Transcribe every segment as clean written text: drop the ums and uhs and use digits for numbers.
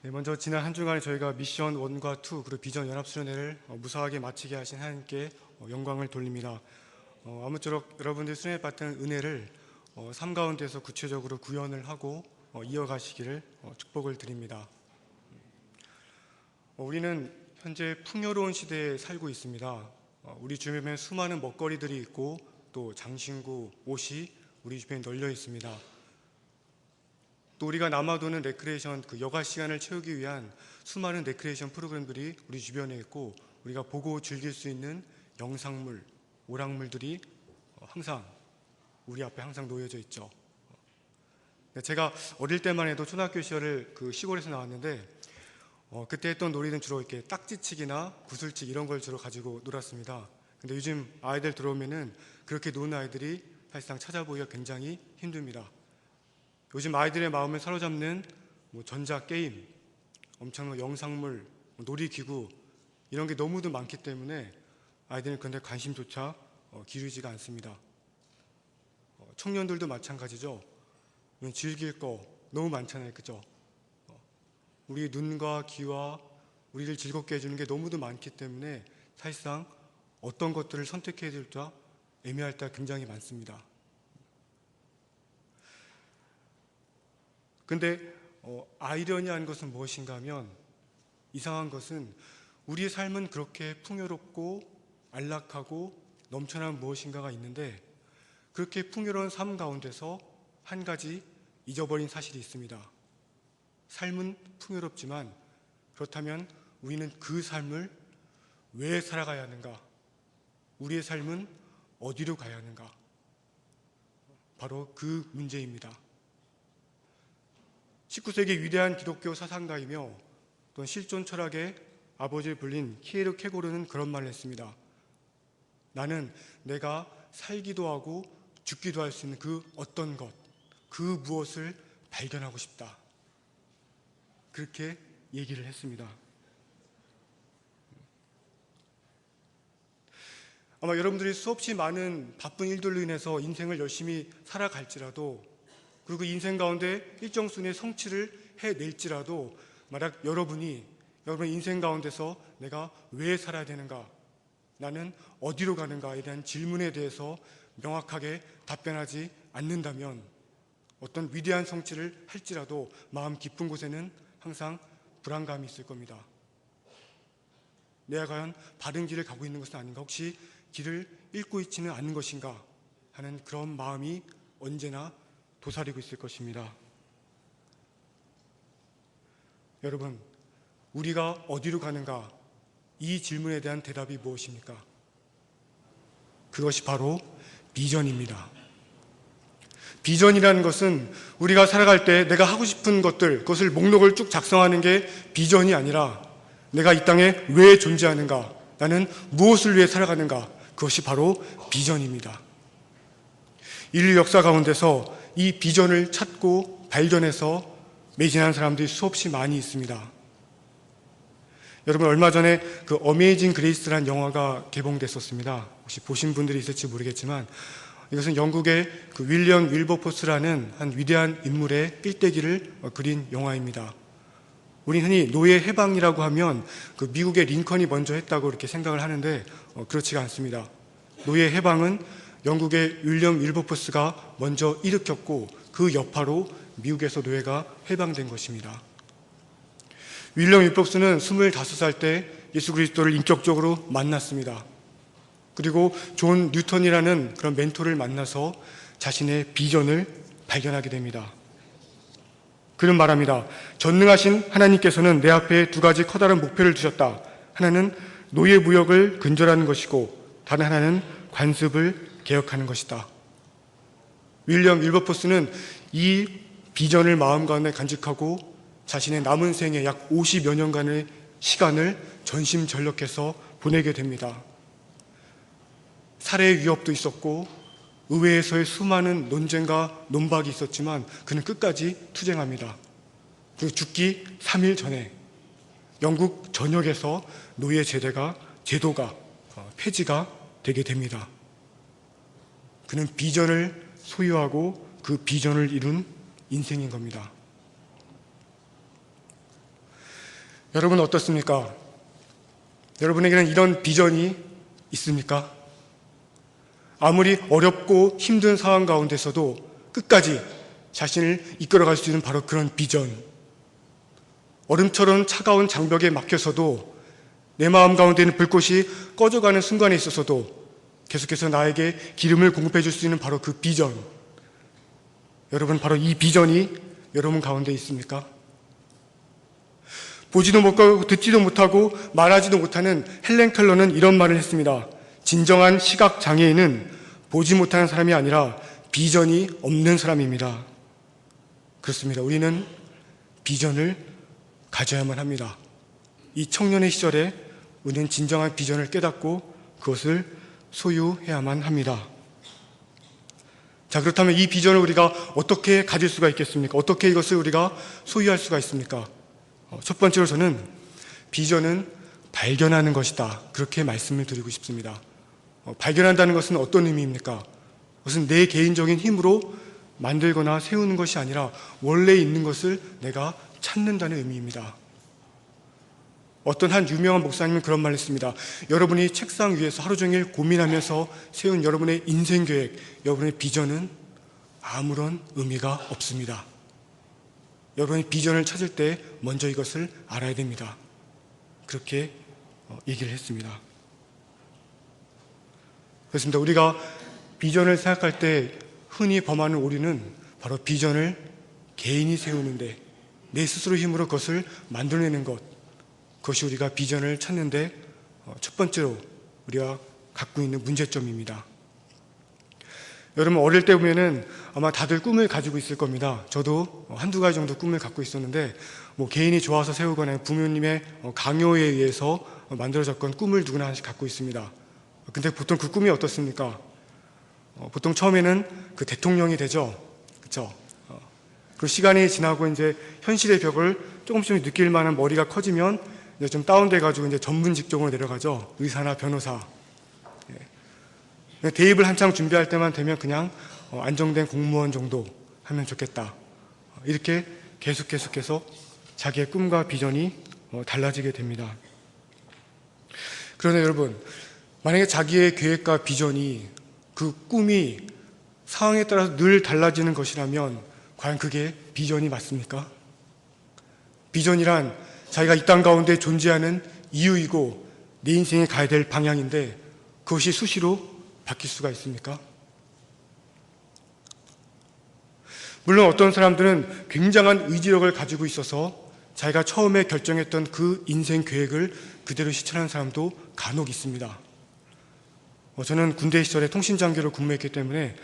네, 먼저 지난 한 주간에 저희가 미션 1과 2 그리고 비전 연합수련회를 무사하게 마치게 하신 하나님께 영광을 돌립니다. 아무쪼록 여러분들이 수련회 받은 은혜를 삶 가운데서 구체적으로 구현을 하고 이어가시기를 축복을 드립니다. 우리는 현재 풍요로운 시대에 살고 있습니다. 우리 주변에 수많은 먹거리들이 있고 또 장신구, 옷이 우리 주변에 널려 있습니다. 또 우리가 남아도는 레크레이션, 여가 시간을 채우기 위한 수많은 레크레이션 프로그램들이 우리 주변에 있고 우리가 보고 즐길 수 있는 영상물, 오락물들이 항상 우리 앞에 항상 놓여져 있죠. 제가 어릴 때만 해도 초등학교 시절을 시골에서 나왔는데 그때 했던 놀이는 주로 이렇게 딱지치기나 구슬치기 이런 걸 주로 가지고 놀았습니다. 근데 요즘 아이들 들어오면은 그렇게 노는 아이들이 사실상 찾아보기가 굉장히 힘듭니다. 요즘 아이들의 마음을 사로잡는 전자게임, 엄청난 영상물, 놀이기구 이런 게 너무도 많기 때문에 아이들은 그런데 관심조차 기울이지가 않습니다. 청년들도 마찬가지죠. 즐길 거 너무 많잖아요, 그죠? 우리 눈과 귀와 우리를 즐겁게 해주는 게 너무도 많기 때문에 사실상 어떤 것들을 선택해야 될지 애매할 때가 굉장히 많습니다. 근데 아이러니한 것은 무엇인가 하면 이상한 것은 우리의 삶은 그렇게 풍요롭고 안락하고 넘쳐난 무엇인가가 있는데 그렇게 풍요로운 삶 가운데서 한 가지 잊어버린 사실이 있습니다. 삶은 풍요롭지만 그렇다면 우리는 그 삶을 왜 살아가야 하는가? 우리의 삶은 어디로 가야 하는가? 바로 그 문제입니다. 19세기 위대한 기독교 사상가이며 또 실존 철학의 아버지를 불린 키에르케고르는 그런 말을 했습니다. 나는 내가 살기도 하고 죽기도 할 수 있는 그 어떤 것, 그 무엇을 발견하고 싶다. 그렇게 얘기를 했습니다. 아마 여러분들이 수없이 많은 바쁜 일들로 인해서 인생을 열심히 살아갈지라도 그리고 인생 가운데 일정 수준의 성취를 해낼지라도 만약 여러분 인생 가운데서 내가 왜 살아야 되는가, 나는 어디로 가는가에 대한 질문에 대해서 명확하게 답변하지 않는다면 어떤 위대한 성취를 할지라도 마음 깊은 곳에는 항상 불안감이 있을 겁니다. 내가 과연 바른 길을 가고 있는 것은 아닌가, 혹시 길을 잃고 있지는 않은 것인가 하는 그런 마음이 언제나 도사리고 있을 것입니다. 여러분, 우리가 어디로 가는가? 이 질문에 대한 대답이 무엇입니까? 그것이 바로 비전입니다. 비전이라는 것은 우리가 살아갈 때 내가 하고 싶은 것들, 그것을 목록을 쭉 작성하는 게 비전이 아니라 내가 이 땅에 왜 존재하는가? 나는 무엇을 위해 살아가는가? 그것이 바로 비전입니다. 인류 역사 가운데서 이 비전을 찾고 발견해서 매진한 사람들이 수없이 많이 있습니다. 여러분, 얼마 전에 어메이징 그레이스라는 영화가 개봉됐었습니다. 혹시 보신 분들이 있을지 모르겠지만 이것은 영국의 윌리엄 윌버포스라는 한 위대한 인물의 일대기를 그린 영화입니다. 우리 흔히 노예 해방이라고 하면 미국의 링컨이 먼저 했다고 이렇게 생각을 하는데 그렇지가 않습니다. 노예 해방은 영국의 윌리엄 윌버포스가 먼저 일으켰고 그 여파로 미국에서 노예가 해방된 것입니다. 윌리엄 윌버포스는 25살 때 예수 그리스도를 인격적으로 만났습니다. 그리고 존 뉴턴이라는 그런 멘토를 만나서 자신의 비전을 발견하게 됩니다. 그는 말합니다. 전능하신 하나님께서는 내 앞에 두 가지 커다란 목표를 두셨다. 하나는 노예 무역을 근절하는 것이고 다른 하나는 관습을 개혁하는 것이다. 윌리엄 윌버포스는 이 비전을 마음 가운데 간직하고 자신의 남은 생애 약 50여 년간의 시간을 전심전력해서 보내게 됩니다. 살해 위협도 있었고 의회에서의 수많은 논쟁과 논박이 있었지만 그는 끝까지 투쟁합니다. 그리고 죽기 3일 전에 영국 전역에서 노예 제도가 폐지가 되게 됩니다. 그는 비전을 소유하고 그 비전을 이룬 인생인 겁니다. 여러분 어떻습니까? 여러분에게는 이런 비전이 있습니까? 아무리 어렵고 힘든 상황 가운데서도 끝까지 자신을 이끌어갈 수 있는 바로 그런 비전. 얼음처럼 차가운 장벽에 막혀서도 내 마음 가운데 있는 불꽃이 꺼져가는 순간에 있어서도 계속해서 나에게 기름을 공급해 줄 수 있는 바로 그 비전. 여러분, 바로 이 비전이 여러분 가운데 있습니까? 보지도 못하고 듣지도 못하고 말하지도 못하는 헬렌 켈러는 이런 말을 했습니다. 진정한 시각 장애인은 보지 못하는 사람이 아니라 비전이 없는 사람입니다. 그렇습니다. 우리는 비전을 가져야만 합니다. 이 청년의 시절에 우리는 진정한 비전을 깨닫고 그것을 소유해야만 합니다. 자, 그렇다면 이 비전을 우리가 어떻게 가질 수가 있겠습니까? 어떻게 이것을 우리가 소유할 수가 있습니까? 첫 번째로 저는 비전은 발견하는 것이다. 그렇게 말씀을 드리고 싶습니다. 발견한다는 것은 어떤 의미입니까? 그것은 내 개인적인 힘으로 만들거나 세우는 것이 아니라 원래 있는 것을 내가 찾는다는 의미입니다. 어떤 한 유명한 목사님은 그런 말을 했습니다. 여러분이 책상 위에서 하루 종일 고민하면서 세운 여러분의 인생 계획, 여러분의 비전은 아무런 의미가 없습니다. 여러분이 비전을 찾을 때 먼저 이것을 알아야 됩니다. 그렇게 얘기를 했습니다. 그렇습니다. 우리가 비전을 생각할 때 흔히 범하는 오류는 바로 비전을 개인이 세우는데 내 스스로 힘으로 그것을 만들어내는 것, 그것이 우리가 비전을 찾는데 첫 번째로 우리가 갖고 있는 문제점입니다. 여러분, 어릴 때 보면은 아마 다들 꿈을 가지고 있을 겁니다. 저도 한두 가지 정도 꿈을 갖고 있었는데 개인이 좋아서 세우거나 부모님의 강요에 의해서 만들어졌건 꿈을 누구나 하나씩 갖고 있습니다. 근데 보통 그 꿈이 어떻습니까? 보통 처음에는 그 대통령이 되죠. 그렇죠? 그 시간이 지나고 이제 현실의 벽을 조금씩 느낄 만한 머리가 커지면 이제 좀 다운돼가지고 이제 전문 직종으로 내려가죠. 의사나 변호사. 대입을 한창 준비할 때만 되면 그냥 안정된 공무원 정도 하면 좋겠다. 이렇게 계속해서 자기의 꿈과 비전이 달라지게 됩니다. 그러나 여러분, 만약에 자기의 계획과 비전이 그 꿈이 상황에 따라서 늘 달라지는 것이라면 과연 그게 비전이 맞습니까? 비전이란 자기가 이 땅 가운데 존재하는 이유이고 내 인생에 가야 될 방향인데 그것이 수시로 바뀔 수가 있습니까? 물론 어떤 사람들은 굉장한 의지력을 가지고 있어서 자기가 처음에 결정했던 그 인생 계획을 그대로 실천하는 사람도 간혹 있습니다. 저는 군대 시절에 통신장교로 근무했기 때문에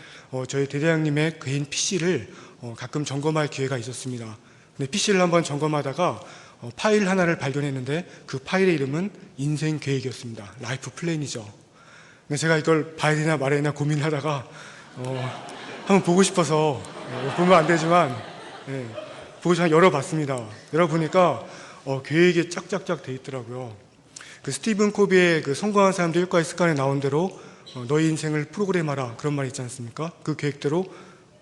저희 대대장님의 개인 PC를 가끔 점검할 기회가 있었습니다. 근데 PC를 한번 점검하다가 파일 하나를 발견했는데 그 파일의 이름은 인생 계획이었습니다. 라이프 플랜이죠. 근데 제가 이걸 봐야 되나 말아야 되나 고민을 하다가 한번 보고 싶어서 보면 안 되지만 보고 싶어서 열어봤습니다. 열어보니까 계획이 짝짝짝 돼 있더라고요. 그 스티븐 코비의 그 성공한 사람들 일과의 습관에 나온 대로 너의 인생을 프로그램하라 그런 말이 있지 않습니까? 그 계획대로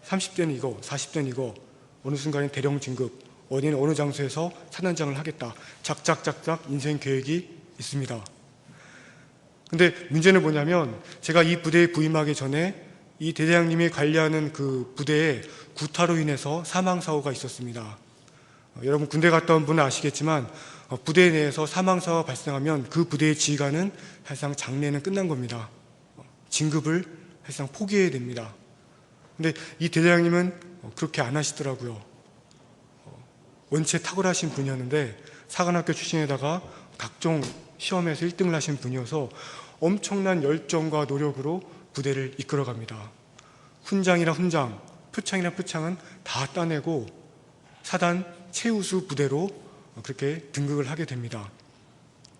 30대는 이거, 40대는 이거, 어느 순간에 대령 진급, 어디는 어느 장소에서 산안장을 하겠다. 작작작작 인생 계획이 있습니다. 근데 문제는 뭐냐면 제가 이 부대에 부임하기 전에 이 대대장님이 관리하는 그 부대에 구타로 인해서 사망사고가 있었습니다. 여러분 군대 갔다 온 분은 아시겠지만 부대 내에서 사망사고가 발생하면 그 부대의 지휘관은 사실상 장례는 끝난 겁니다. 진급을 사실상 포기해야 됩니다. 근데 이 대대장님은 그렇게 안 하시더라고요. 원체 탁월하신 분이었는데 사관학교 출신에다가 각종 시험에서 1등을 하신 분이어서 엄청난 열정과 노력으로 부대를 이끌어갑니다. 훈장이나 훈장, 표창이나 표창은 다 따내고 사단 최우수 부대로 그렇게 등극을 하게 됩니다.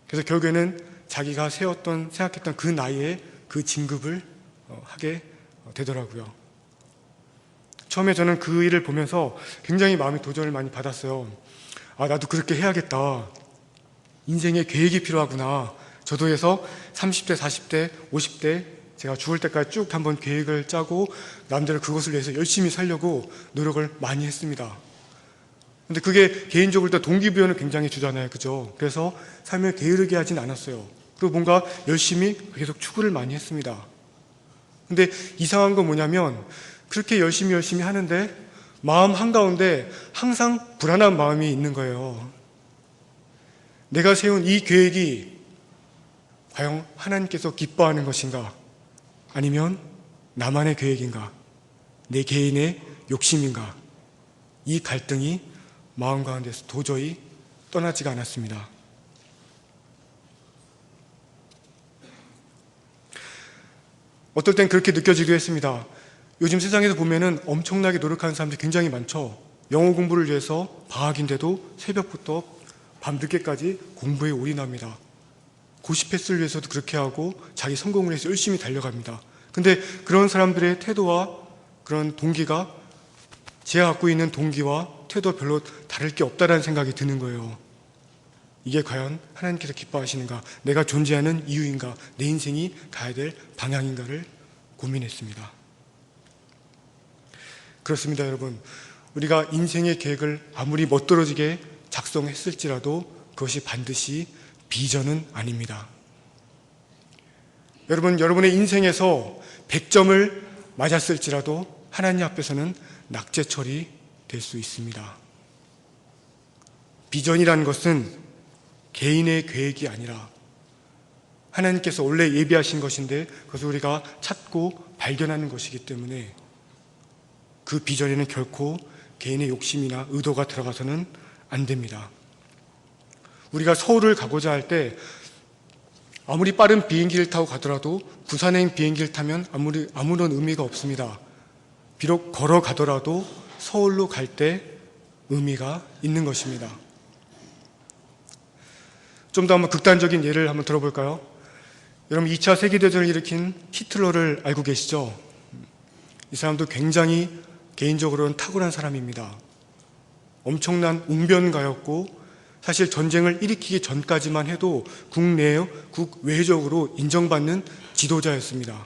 그래서 결국에는 자기가 생각했던 그 나이에 그 진급을 하게 되더라고요. 처음에 저는 그 일을 보면서 굉장히 마음의 도전을 많이 받았어요. 아, 나도 그렇게 해야겠다. 인생에 계획이 필요하구나. 저도 해서 30대, 40대, 50대 제가 죽을 때까지 쭉 한번 계획을 짜고 남들은 그것을 위해서 열심히 살려고 노력을 많이 했습니다. 근데 그게 개인적으로 또 동기부여는 굉장히 주잖아요. 그죠? 그래서 삶을 게으르게 하진 않았어요. 그리고 뭔가 열심히 계속 추구를 많이 했습니다. 근데 이상한 건 뭐냐면 그렇게 열심히 하는데 마음 한가운데 항상 불안한 마음이 있는 거예요. 내가 세운 이 계획이 과연 하나님께서 기뻐하는 것인가? 아니면 나만의 계획인가? 내 개인의 욕심인가? 이 갈등이 마음 가운데서 도저히 떠나지가 않았습니다. 어떨 땐 그렇게 느껴지기도 했습니다. 요즘 세상에서 보면은 엄청나게 노력하는 사람들이 굉장히 많죠. 영어 공부를 위해서 방학인데도 새벽부터 밤늦게까지 공부에 올인합니다. 고시 패스를 위해서도 그렇게 하고 자기 성공을 위해서 열심히 달려갑니다. 근데 그런 사람들의 태도와 그런 동기가 제가 갖고 있는 동기와 태도가 별로 다를 게 없다는 생각이 드는 거예요. 이게 과연 하나님께서 기뻐하시는가? 내가 존재하는 이유인가? 내 인생이 가야 될 방향인가를 고민했습니다. 그렇습니다, 여러분. 우리가 인생의 계획을 아무리 멋들어지게 작성했을지라도 그것이 반드시 비전은 아닙니다. 여러분의 인생에서 100점을 맞았을지라도 하나님 앞에서는 낙제처리 될 수 있습니다. 비전이라는 것은 개인의 계획이 아니라 하나님께서 원래 예비하신 것인데 그것을 우리가 찾고 발견하는 것이기 때문에 그 비전에는 결코 개인의 욕심이나 의도가 들어가서는 안 됩니다. 우리가 서울을 가고자 할 때 아무리 빠른 비행기를 타고 가더라도 부산행 비행기를 타면 아무런 의미가 없습니다. 비록 걸어가더라도 서울로 갈 때 의미가 있는 것입니다. 좀 더 한번 극단적인 예를 한번 들어볼까요? 여러분 2차 세계대전을 일으킨 히틀러를 알고 계시죠? 이 사람도 굉장히 개인적으로는 탁월한 사람입니다. 엄청난 웅변가였고 사실 전쟁을 일으키기 전까지만 해도 국외적으로 인정받는 지도자였습니다.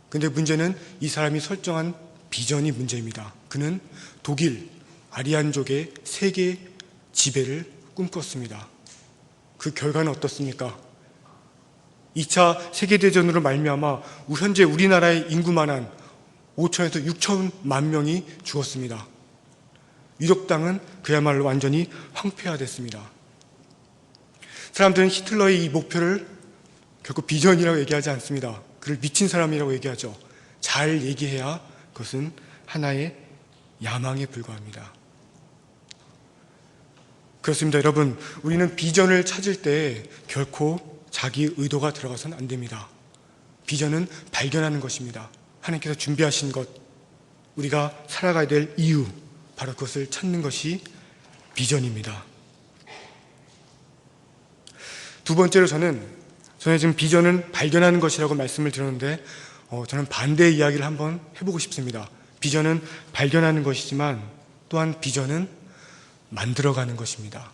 그런데 문제는 이 사람이 설정한 비전이 문제입니다. 그는 독일, 아리안족의 세계 지배를 꿈꿨습니다. 그 결과는 어떻습니까? 2차 세계대전으로 말미암아 현재 우리나라의 인구만 한 5천에서 6천만 명이 죽었습니다. 유럽 땅은 그야말로 완전히 황폐화됐습니다. 사람들은 히틀러의 이 목표를 결코 비전이라고 얘기하지 않습니다. 그를 미친 사람이라고 얘기하죠. 잘 얘기해야 그것은 하나의 야망에 불과합니다. 그렇습니다. 여러분, 우리는 비전을 찾을 때 결코 자기 의도가 들어가서는 안 됩니다. 비전은 발견하는 것입니다. 하나님께서 준비하신 것, 우리가 살아가야 될 이유, 바로 그것을 찾는 것이 비전입니다. 두 번째로 저는 지금 비전은 발견하는 것이라고 말씀을 드렸는데 저는 반대의 이야기를 한번 해보고 싶습니다. 비전은 발견하는 것이지만 또한 비전은 만들어가는 것입니다.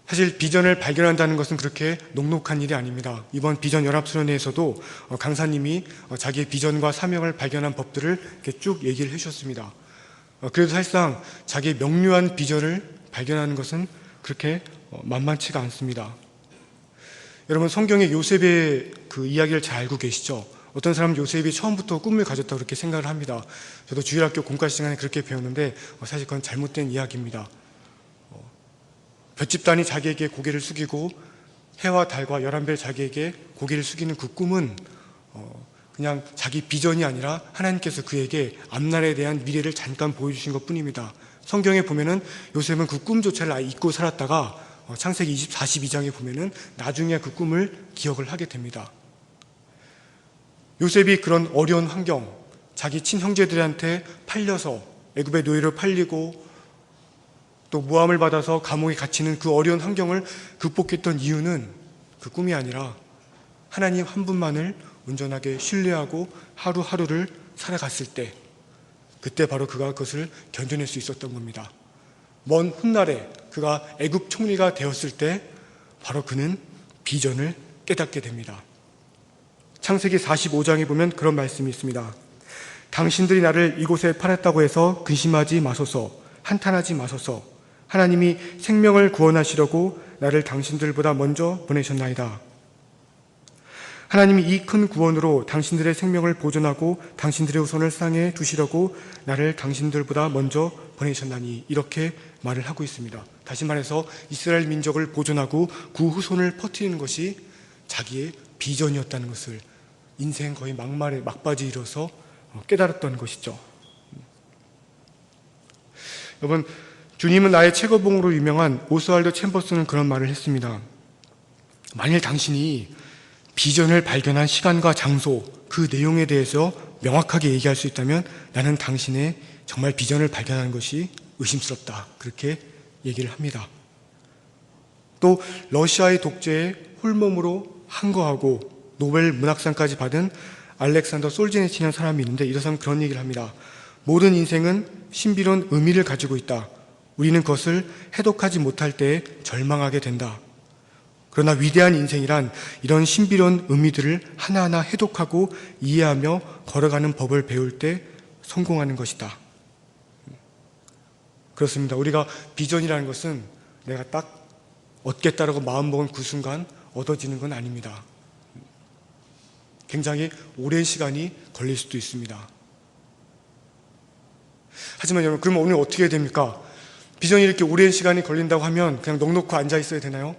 사실 비전을 발견한다는 것은 그렇게 녹록한 일이 아닙니다. 이번 비전 연합수련회에서도 강사님이 자기의 비전과 사명을 발견한 법들을 이렇게 쭉 얘기를 해주셨습니다. 그래도 사실상 자기의 명료한 비전을 발견하는 것은 그렇게 만만치가 않습니다. 여러분 성경의 요셉의 그 이야기를 잘 알고 계시죠? 어떤 사람은 요셉이 처음부터 꿈을 가졌다고 그렇게 생각을 합니다. 저도 주일학교 공과 시간에 그렇게 배웠는데 사실 그건 잘못된 이야기입니다. 볏집단이 자기에게 고개를 숙이고 해와 달과 11별 자기에게 고개를 숙이는 그 꿈은 그냥 자기 비전이 아니라 하나님께서 그에게 앞날에 대한 미래를 잠깐 보여주신 것 뿐입니다. 성경에 보면은 요셉은 그 꿈조차를 잊고 살았다가 창세기 42장에 보면은 나중에 그 꿈을 기억을 하게 됩니다. 요셉이 그런 어려운 환경, 자기 친형제들한테 팔려서 애굽의 노예로 팔리고 또 모함을 받아서 감옥에 갇히는 그 어려운 환경을 극복했던 이유는 그 꿈이 아니라 하나님 한 분만을 온전하게 신뢰하고 하루하루를 살아갔을 때, 그때 바로 그가 그것을 견뎌낼 수 있었던 겁니다. 먼 훗날에 그가 애굽 총리가 되었을 때 바로 그는 비전을 깨닫게 됩니다. 창세기 45장에 보면 그런 말씀이 있습니다. 당신들이 나를 이곳에 팔았다고 해서 근심하지 마소서, 한탄하지 마소서. 하나님이 생명을 구원하시려고 나를 당신들보다 먼저 보내셨나이다. 하나님이 이 큰 구원으로 당신들의 생명을 보존하고 당신들의 후손을 상에 두시려고 나를 당신들보다 먼저 보내셨나니, 이렇게 말을 하고 있습니다. 다시 말해서 이스라엘 민족을 보존하고 그 후손을 퍼뜨리는 것이 자기의 비전이었다는 것을 인생 거의 막바지 이뤄서 깨달았던 것이죠. 여러분, 주님은 나의 최고봉으로 유명한 오스왈드 챔버스는 그런 말을 했습니다. 만일 당신이 비전을 발견한 시간과 장소, 그 내용에 대해서 명확하게 얘기할 수 있다면 나는 당신의 정말 비전을 발견하는 것이 의심스럽다. 그렇게 얘기를 합니다. 또 러시아의 독재에 홀몸으로 항거하고 노벨 문학상까지 받은 알렉산더 솔제니친이라는 사람이 있는데, 이 사람은 그런 얘기를 합니다. 모든 인생은 신비로운 의미를 가지고 있다. 우리는 그것을 해독하지 못할 때 절망하게 된다. 그러나 위대한 인생이란 이런 신비로운 의미들을 하나하나 해독하고 이해하며 걸어가는 법을 배울 때 성공하는 것이다. 그렇습니다. 우리가 비전이라는 것은 내가 딱 얻겠다라고 마음먹은 그 순간 얻어지는 건 아닙니다. 굉장히 오랜 시간이 걸릴 수도 있습니다. 하지만 여러분, 그러면 오늘 어떻게 해야 됩니까? 비전이 이렇게 오랜 시간이 걸린다고 하면 그냥 넋놓고 앉아 있어야 되나요?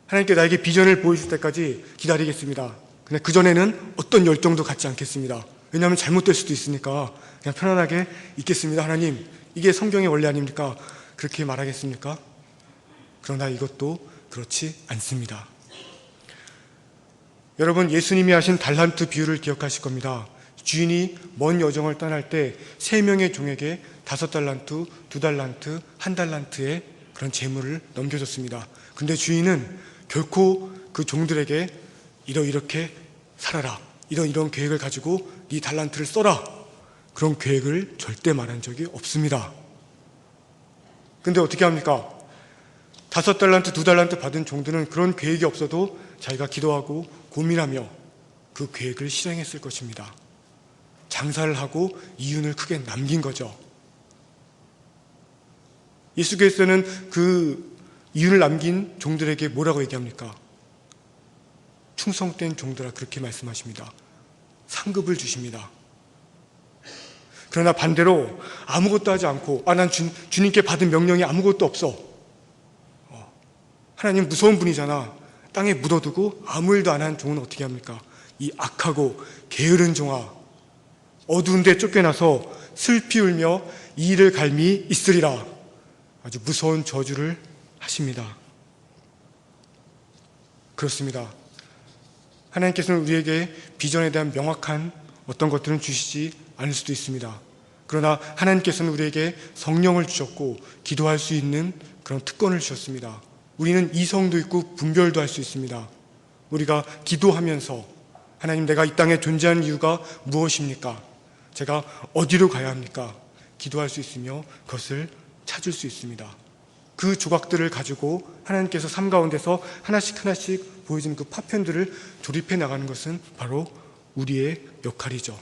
하나님께 나에게 비전을 보여줄 때까지 기다리겠습니다. 근데 그전에는 어떤 열정도 갖지 않겠습니다. 왜냐하면 잘못될 수도 있으니까 그냥 편안하게 있겠습니다. 하나님, 이게 성경의 원리 아닙니까? 그렇게 말하겠습니까? 그러나 이것도 그렇지 않습니다. 여러분, 예수님이 하신 달란트 비유를 기억하실 겁니다. 주인이 먼 여정을 떠날 때 3명의 종에게 5달란트, 2달란트, 1달란트의 그런 재물을 넘겨줬습니다. 근데 주인은 결코 그 종들에게 이렇게 살아라, 이런 계획을 가지고 네 달란트를 써라, 그런 계획을 절대 말한 적이 없습니다. 근데 어떻게 합니까? 5달란트, 2달란트 받은 종들은 그런 계획이 없어도 자기가 기도하고 고민하며 그 계획을 실행했을 것입니다. 장사를 하고 이윤을 크게 남긴 거죠. 예수께서는 그 이윤을 남긴 종들에게 뭐라고 얘기합니까? 충성된 종들아, 그렇게 말씀하십니다. 상급을 주십니다. 그러나 반대로 아무것도 하지 않고 난 주님께 받은 명령이 아무것도 없어, 하나님 무서운 분이잖아, 땅에 묻어두고 아무 일도 안 한 종은 어떻게 합니까? 이 악하고 게으른 종아, 어두운 데 쫓겨나서 슬피 울며 이 일을 갈미 있으리라. 아주 무서운 저주를 하십니다. 그렇습니다. 하나님께서는 우리에게 비전에 대한 명확한 어떤 것들은 주시지 않을 수도 있습니다. 그러나 하나님께서는 우리에게 성령을 주셨고 기도할 수 있는 그런 특권을 주셨습니다. 우리는 이성도 있고 분별도 할 수 있습니다. 우리가 기도하면서 하나님, 내가 이 땅에 존재하는 이유가 무엇입니까? 제가 어디로 가야 합니까? 기도할 수 있으며 그것을 찾을 수 있습니다. 그 조각들을 가지고 하나님께서 삶 가운데서 하나씩 하나씩 보여주는 그 파편들을 조립해 나가는 것은 바로 우리의 역할이죠.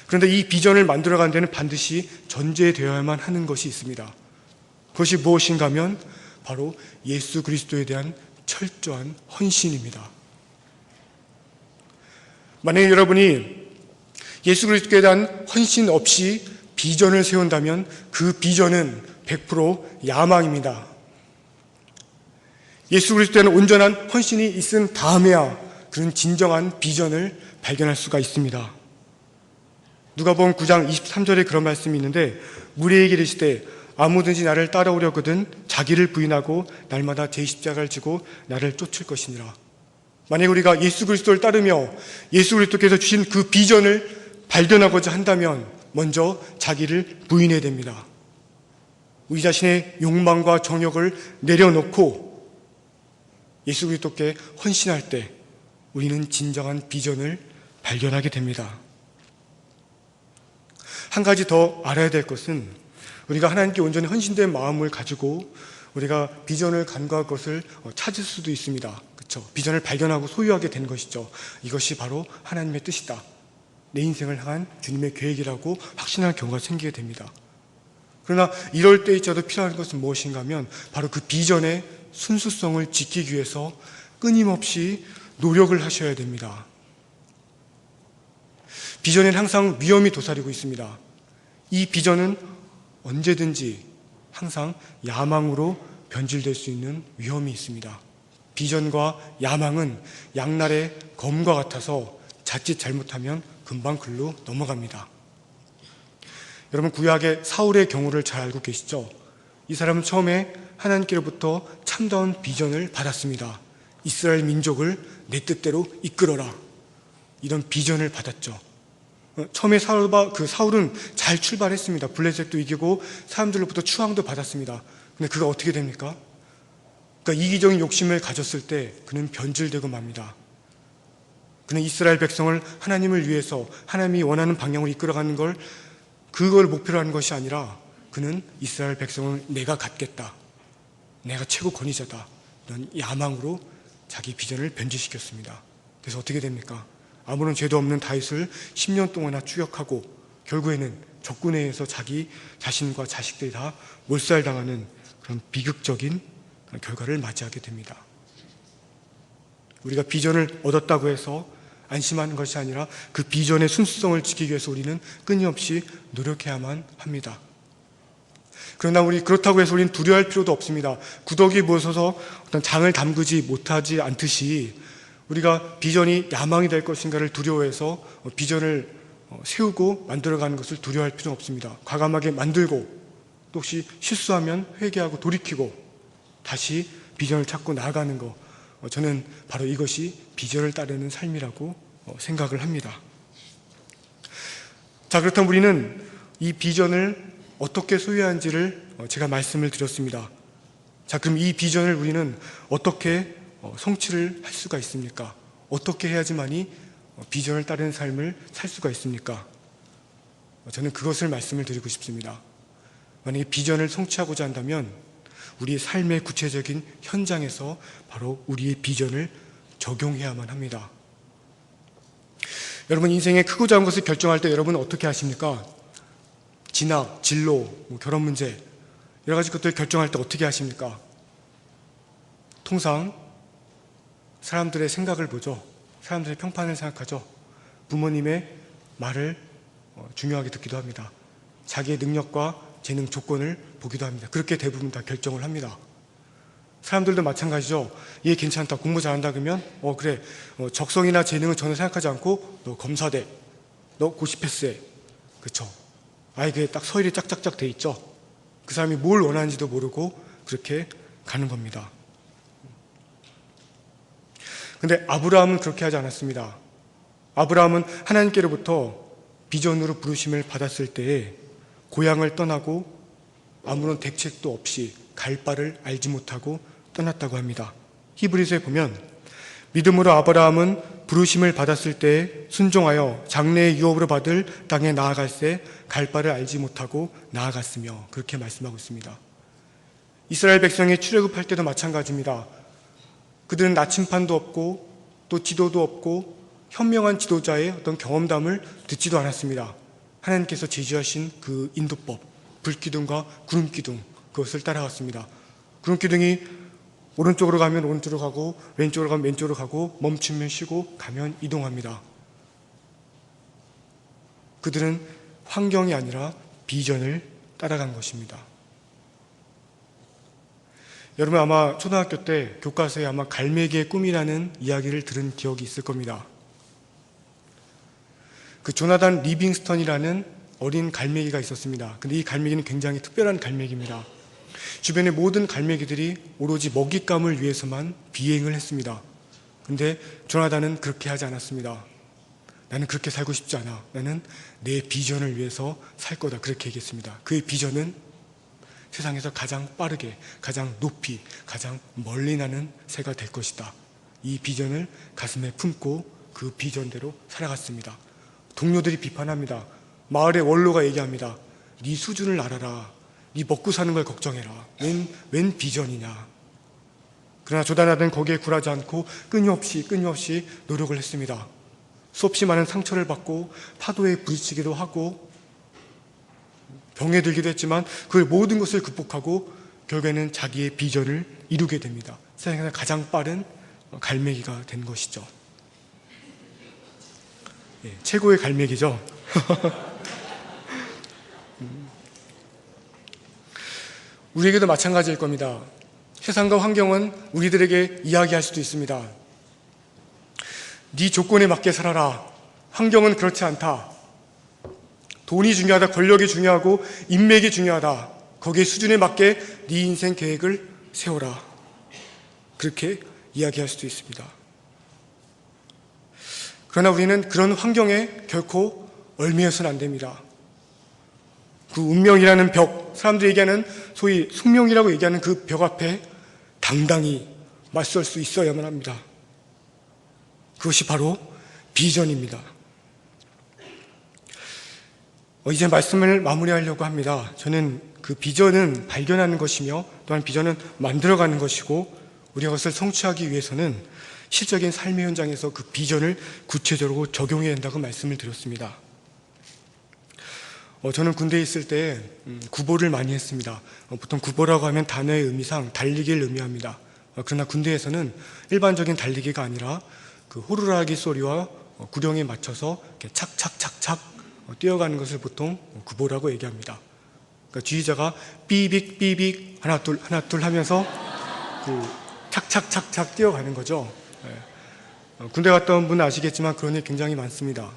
그런데 이 비전을 만들어가는 데는 반드시 전제되어야만 하는 것이 있습니다. 그것이 무엇인가 하면 바로 예수 그리스도에 대한 철저한 헌신입니다. 만약에 여러분이 예수 그리스도에 대한 헌신 없이 비전을 세운다면 그 비전은 100% 야망입니다. 예수 그리스도에는 온전한 헌신이 있은 다음에야 그런 진정한 비전을 발견할 수가 있습니다. 누가복음 9장 23절에 그런 말씀이 있는데, 무리에게 이르시되 아무든지 나를 따라오려거든 자기를 부인하고 날마다 제 십자가를 지고 나를 쫓을 것이니라. 만약 우리가 예수 그리스도를 따르며 예수 그리스도께서 주신 그 비전을 발견하고자 한다면 먼저 자기를 부인해야 됩니다. 우리 자신의 욕망과 정욕을 내려놓고 예수 그리스도께 헌신할 때 우리는 진정한 비전을 발견하게 됩니다. 한 가지 더 알아야 될 것은, 우리가 하나님께 온전히 헌신된 마음을 가지고 우리가 비전을 간과할 것을 찾을 수도 있습니다. 그렇죠? 비전을 발견하고 소유하게 되는 것이죠. 이것이 바로 하나님의 뜻이다. 내 인생을 향한 주님의 계획이라고 확신할 경우가 생기게 됩니다. 그러나 이럴 때일지라도 필요한 것은 무엇인가 하면 바로 그 비전의 순수성을 지키기 위해서 끊임없이 노력을 하셔야 됩니다. 비전에는 항상 위험이 도사리고 있습니다. 이 비전은 언제든지 항상 야망으로 변질될 수 있는 위험이 있습니다. 비전과 야망은 양날의 검과 같아서 자칫 잘못하면 금방 글로 넘어갑니다. 여러분, 구약의 사울의 경우를 잘 알고 계시죠? 이 사람은 처음에 하나님께로부터 참다운 비전을 받았습니다. 이스라엘 민족을 내 뜻대로 이끌어라, 이런 비전을 받았죠. 처음에 사울은 잘 출발했습니다. 블레셋도 이기고 사람들로부터 추앙도 받았습니다. 근데 그가 어떻게 됩니까? 그러니까 이기적인 욕심을 가졌을 때 그는 변질되고 맙니다. 그는 이스라엘 백성을 하나님을 위해서 하나님이 원하는 방향으로 이끌어가는 그걸 목표로 하는 것이 아니라 그는 이스라엘 백성을 내가 갖겠다, 내가 최고 권위자다, 이런 야망으로 자기 비전을 변질시켰습니다. 그래서 어떻게 됩니까? 아무런 죄도 없는 다윗을 10년 동안이나 추격하고 결국에는 적군에 의해서 자기 자신과 자식들이 다 몰살당하는 그런 비극적인 결과를 맞이하게 됩니다. 우리가 비전을 얻었다고 해서 안심하는 것이 아니라 그 비전의 순수성을 지키기 위해서 우리는 끊임없이 노력해야만 합니다. 그러나 그렇다고 해서 우리는 두려워할 필요도 없습니다. 구더기에 모서서 어떤 장을 담그지 못하지 않듯이 우리가 비전이 야망이 될 것인가를 두려워해서 비전을 세우고 만들어가는 것을 두려워할 필요는 없습니다. 과감하게 만들고 또 혹시 실수하면 회개하고 돌이키고 다시 비전을 찾고 나아가는 것, 저는 바로 이것이 비전을 따르는 삶이라고 생각을 합니다. 자, 그렇다면 우리는 이 비전을 어떻게 소유하는지를 제가 말씀을 드렸습니다. 자, 그럼 이 비전을 우리는 어떻게 성취를 할 수가 있습니까? 어떻게 해야지만이 비전을 따르는 삶을 살 수가 있습니까? 저는 그것을 말씀을 드리고 싶습니다. 만약에 비전을 성취하고자 한다면 우리의 삶의 구체적인 현장에서 바로 우리의 비전을 적용해야만 합니다. 여러분, 인생의 크고 작은 것을 결정할 때 여러분은 어떻게 하십니까? 진학, 진로, 결혼 문제, 여러 가지 것들을 결정할 때 어떻게 하십니까? 통상 사람들의 생각을 보죠. 사람들의 평판을 생각하죠. 부모님의 말을 중요하게 듣기도 합니다. 자기의 능력과 재능 조건을 보기도 합니다. 그렇게 대부분 다 결정을 합니다. 사람들도 마찬가지죠. 얘 괜찮다, 공부 잘한다 그러면 그래, 적성이나 재능을 전혀 생각하지 않고 너 검사대, 너 고시 패스해, 그쵸? 그게 딱 서열이 짝짝짝 돼 있죠. 그 사람이 뭘 원하는지도 모르고 그렇게 가는 겁니다. 근데 아브라함은 그렇게 하지 않았습니다. 아브라함은 하나님께로부터 비전으로 부르심을 받았을 때에 고향을 떠나고 아무런 대책도 없이 갈 바를 알지 못하고 떠났다고 합니다. 히브리서에 보면 믿음으로 아브라함은 부르심을 받았을 때에 순종하여 장래의 유업으로 받을 땅에 나아갈새 갈 바를 알지 못하고 나아갔으며, 그렇게 말씀하고 있습니다. 이스라엘 백성이 출애굽할 때도 마찬가지입니다. 그들은 나침판도 없고 또 지도도 없고 현명한 지도자의 어떤 경험담을 듣지도 않았습니다. 하나님께서 제시하신 그 인도법, 불기둥과 구름기둥, 그것을 따라갔습니다. 구름기둥이 오른쪽으로 가면 오른쪽으로 가고 왼쪽으로 가면 왼쪽으로 가고 멈추면 쉬고 가면 이동합니다. 그들은 환경이 아니라 비전을 따라간 것입니다. 여러분, 아마 초등학교 때 교과서에 아마 갈매기의 꿈이라는 이야기를 들은 기억이 있을 겁니다. 그 조나단 리빙스턴이라는 어린 갈매기가 있었습니다. 근데 이 갈매기는 굉장히 특별한 갈매기입니다. 주변의 모든 갈매기들이 오로지 먹잇감을 위해서만 비행을 했습니다. 근데 조나단은 그렇게 하지 않았습니다. 나는 그렇게 살고 싶지 않아. 나는 내 비전을 위해서 살 거다. 그렇게 얘기했습니다. 그의 비전은 세상에서 가장 빠르게, 가장 높이, 가장 멀리 나는 새가 될 것이다. 이 비전을 가슴에 품고 그 비전대로 살아갔습니다. 동료들이 비판합니다. 마을의 원로가 얘기합니다. 네 수준을 알아라. 네 먹고 사는 걸 걱정해라. 웬 비전이냐. 그러나 조나단은 거기에 굴하지 않고 끊임없이 노력을 했습니다. 수없이 많은 상처를 받고 파도에 부딪히기도 하고 병에 들기도 했지만 그 모든 것을 극복하고 결국에는 자기의 비전을 이루게 됩니다. 세상에서 가장 빠른 갈매기가 된 것이죠. 예, 최고의 갈매기죠. 우리에게도 마찬가지일 겁니다. 세상과 환경은 우리들에게 이야기할 수도 있습니다. 네 조건에 맞게 살아라. 환경은 그렇지 않다. 돈이 중요하다. 권력이 중요하고 인맥이 중요하다. 거기에 수준에 맞게 네 인생 계획을 세워라. 그렇게 이야기할 수도 있습니다. 그러나 우리는 그런 환경에 결코 얽매여서는 안 됩니다. 그 운명이라는 벽, 사람들이 얘기하는 소위 숙명이라고 얘기하는 그 벽 앞에 당당히 맞설 수 있어야만 합니다. 그것이 바로 비전입니다. 이제 말씀을 마무리하려고 합니다. 저는 그 비전은 발견하는 것이며 또한 비전은 만들어가는 것이고 우리가 그것을 성취하기 위해서는 실적인 삶의 현장에서 그 비전을 구체적으로 적용해야 한다고 말씀을 드렸습니다. 저는 군대에 있을 때 구보를 많이 했습니다. 보통 구보라고 하면 단어의 의미상 달리기를 의미합니다. 그러나 군대에서는 일반적인 달리기가 아니라 그 호루라기 소리와 구령에 맞춰서 이렇게 착착착착 뛰어가는 것을 보통 구보라고 얘기합니다. 그러니까 지휘자가 삐빅 삐빅 하나 둘 하면서 그 착착착착 뛰어가는 거죠. 군대 갔다 온 분은 아시겠지만 그런 일 굉장히 많습니다.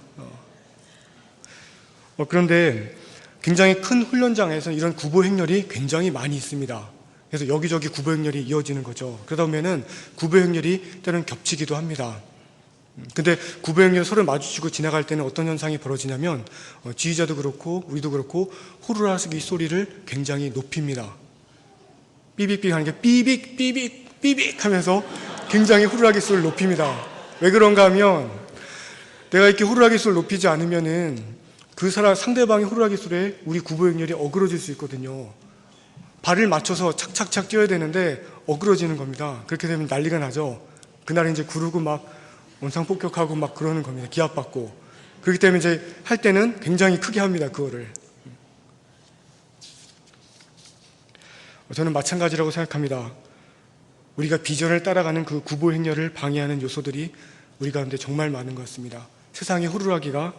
그런데 굉장히 큰 훈련장에서 이런 구보 행렬이 굉장히 많이 있습니다. 그래서 여기저기 구보 행렬이 이어지는 거죠. 그러다 보면은 구보 행렬이 때로는 겹치기도 합니다. 근데 구보 행렬 서로 마주치고 지나갈 때는 어떤 현상이 벌어지냐면 지휘자도 그렇고 우리도 그렇고 호루라기 소리를 굉장히 높입니다. 삐빅삐빅 하는 게 삐빅 삐빅 삐빅 하면서 굉장히 호루라기 소리를 높입니다. 왜 그런가 하면 내가 이렇게 호루라기 소리를 높이지 않으면은 그 사람 상대방의 호루라기 소리에 우리 구보 행렬이 어그러질 수 있거든요. 발을 맞춰서 착착착 뛰어야 되는데 어그러지는 겁니다. 그렇게 되면 난리가 나죠. 그날 이제 구르고 막 원상폭격하고 막 그러는 겁니다. 기합받고. 그렇기 때문에 이제 할 때는 굉장히 크게 합니다. 그거를. 저는 마찬가지라고 생각합니다. 우리가 비전을 따라가는 그 구보 행렬을 방해하는 요소들이 우리 가운데 정말 많은 것 같습니다. 세상의 호루라기가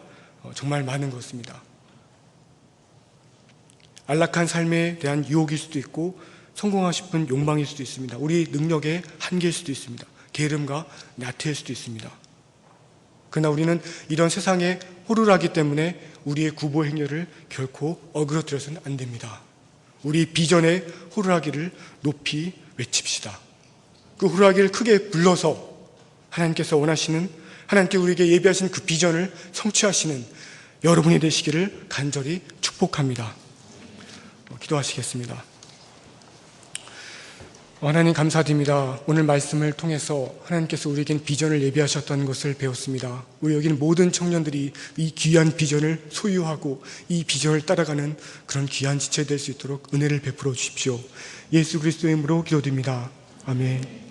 정말 많은 것 같습니다. 안락한 삶에 대한 유혹일 수도 있고 성공하고 싶은 욕망일 수도 있습니다. 우리 능력의 한계일 수도 있습니다. 게으름과 나태일 수도 있습니다. 그러나 우리는 이런 세상의 호루라기 때문에 우리의 구보 행렬을 결코 어그러뜨려서는 안 됩니다. 우리 비전의 호루라기를 높이 외칩시다. 그 호루라기를 크게 불러서 하나님께서 원하시는, 하나님께 우리에게 예비하신 그 비전을 성취하시는 여러분이 되시기를 간절히 축복합니다. 기도하시겠습니다. 하나님 감사드립니다. 오늘 말씀을 통해서 하나님께서 우리에겐 비전을 예비하셨다는 것을 배웠습니다. 우리 여기는 모든 청년들이 이 귀한 비전을 소유하고 이 비전을 따라가는 그런 귀한 지체 될 수 있도록 은혜를 베풀어 주십시오. 예수 그리스도의 이름으로 기도드립니다. 아멘.